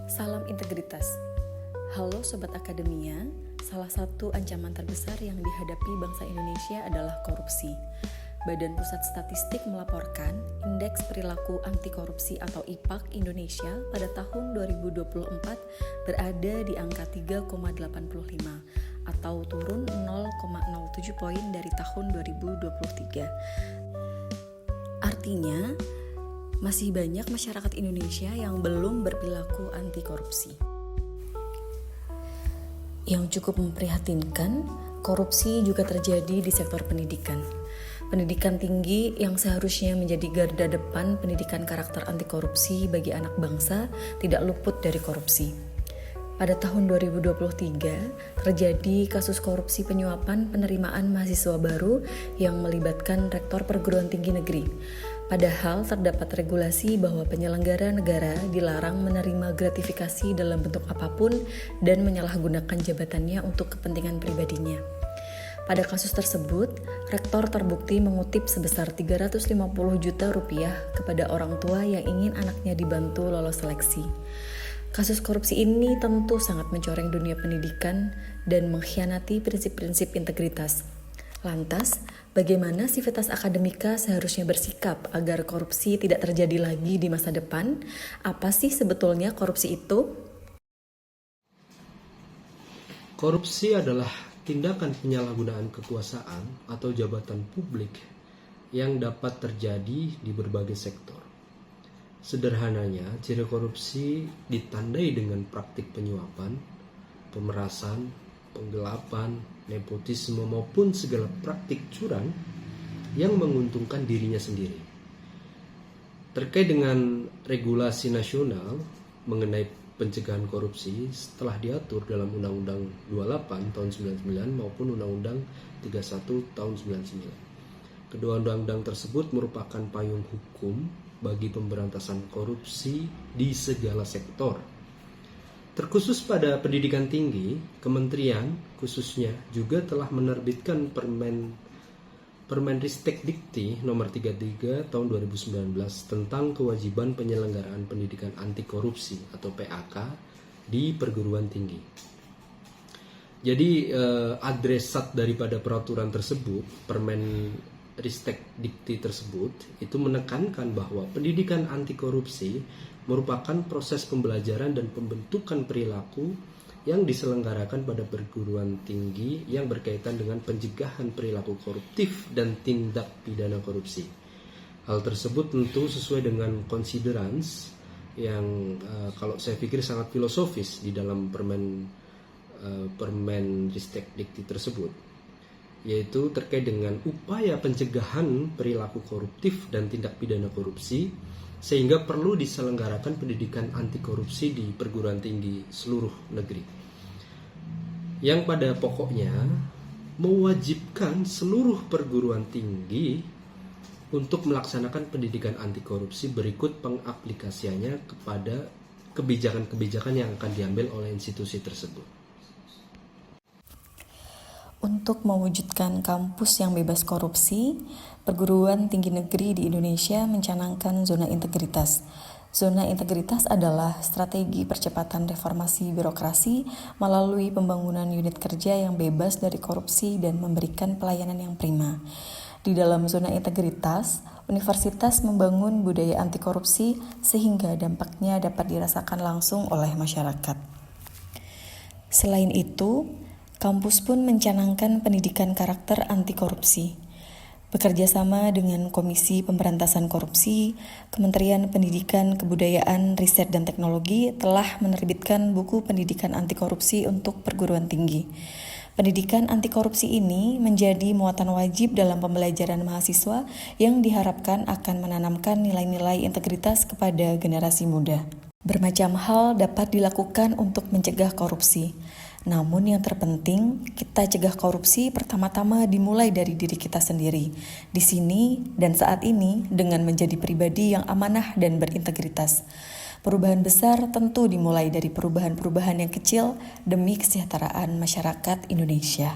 Salam integritas. Halo Sobat Akademia, salah satu ancaman terbesar yang dihadapi bangsa Indonesia adalah korupsi. Badan Pusat Statistik melaporkan Indeks Perilaku Anti Korupsi atau IPAK Indonesia pada tahun 2024 berada di angka 3,85 atau turun 0,07 poin dari tahun 2023. Artinya, masih banyak masyarakat Indonesia yang belum berperilaku anti korupsi. Yang cukup memprihatinkan, korupsi juga terjadi di sektor pendidikan. Pendidikan tinggi yang seharusnya menjadi garda depan pendidikan karakter anti korupsi bagi anak bangsa tidak luput dari korupsi. Pada tahun 2023, terjadi kasus korupsi penyuapan penerimaan mahasiswa baru yang melibatkan rektor perguruan tinggi negeri. Padahal terdapat regulasi bahwa penyelenggara negara dilarang menerima gratifikasi dalam bentuk apapun dan menyalahgunakan jabatannya untuk kepentingan pribadinya. Pada kasus tersebut, rektor terbukti mengutip sebesar 350 juta rupiah kepada orang tua yang ingin anaknya dibantu lolos seleksi. Kasus korupsi ini tentu sangat mencoreng dunia pendidikan dan mengkhianati prinsip-prinsip integritas. Lantas, bagaimana Civitas Akademika seharusnya bersikap agar korupsi tidak terjadi lagi di masa depan? Apa sih sebetulnya korupsi itu? Korupsi adalah tindakan penyalahgunaan kekuasaan atau jabatan publik yang dapat terjadi di berbagai sektor. Sederhananya, ciri korupsi ditandai dengan praktik penyuapan, pemerasan, penggelapan, nepotisme maupun segala praktik curang yang menguntungkan dirinya sendiri. Terkait dengan regulasi nasional mengenai pencegahan korupsi telah diatur dalam Undang-Undang 28 tahun 99 maupun Undang-Undang 31 tahun 99. Kedua undang-undang tersebut merupakan payung hukum bagi pemberantasan korupsi di segala sektor. Terkhusus pada pendidikan tinggi, Kementerian khususnya juga telah menerbitkan Permenristek Dikti nomor 33 tahun 2019 tentang kewajiban penyelenggaraan pendidikan anti korupsi atau PAK di perguruan tinggi. Jadi adresat daripada peraturan tersebut, Permenristek Dikti tersebut itu menekankan bahwa pendidikan anti korupsi merupakan proses pembelajaran dan pembentukan perilaku yang diselenggarakan pada perguruan tinggi yang berkaitan dengan pencegahan perilaku koruptif dan tindak pidana korupsi. Hal tersebut tentu sesuai dengan considerance yang kalau saya pikir sangat filosofis di dalam Permenristek Dikti tersebut, yaitu terkait dengan upaya pencegahan perilaku koruptif dan tindak pidana korupsi, sehingga perlu diselenggarakan pendidikan anti korupsi di perguruan tinggi seluruh negeri, yang pada pokoknya mewajibkan seluruh perguruan tinggi untuk melaksanakan pendidikan anti korupsi berikut pengaplikasiannya kepada kebijakan-kebijakan yang akan diambil oleh institusi tersebut. Untuk mewujudkan kampus yang bebas korupsi, perguruan tinggi negeri di Indonesia mencanangkan zona integritas. Zona integritas adalah strategi percepatan reformasi birokrasi melalui pembangunan unit kerja yang bebas dari korupsi dan memberikan pelayanan yang prima. Di dalam zona integritas, universitas membangun budaya anti korupsi sehingga dampaknya dapat dirasakan langsung oleh masyarakat. Selain itu, kampus pun mencanangkan pendidikan karakter anti korupsi. Bekerja sama dengan Komisi Pemberantasan Korupsi, Kementerian Pendidikan, Kebudayaan, Riset dan Teknologi telah menerbitkan buku pendidikan anti korupsi untuk perguruan tinggi. Pendidikan anti korupsi ini menjadi muatan wajib dalam pembelajaran mahasiswa yang diharapkan akan menanamkan nilai-nilai integritas kepada generasi muda. Bermacam hal dapat dilakukan untuk mencegah korupsi. Namun yang terpenting, kita cegah korupsi pertama-tama dimulai dari diri kita sendiri. Di sini dan saat ini dengan menjadi pribadi yang amanah dan berintegritas. Perubahan besar tentu dimulai dari perubahan-perubahan yang kecil demi kesejahteraan masyarakat Indonesia.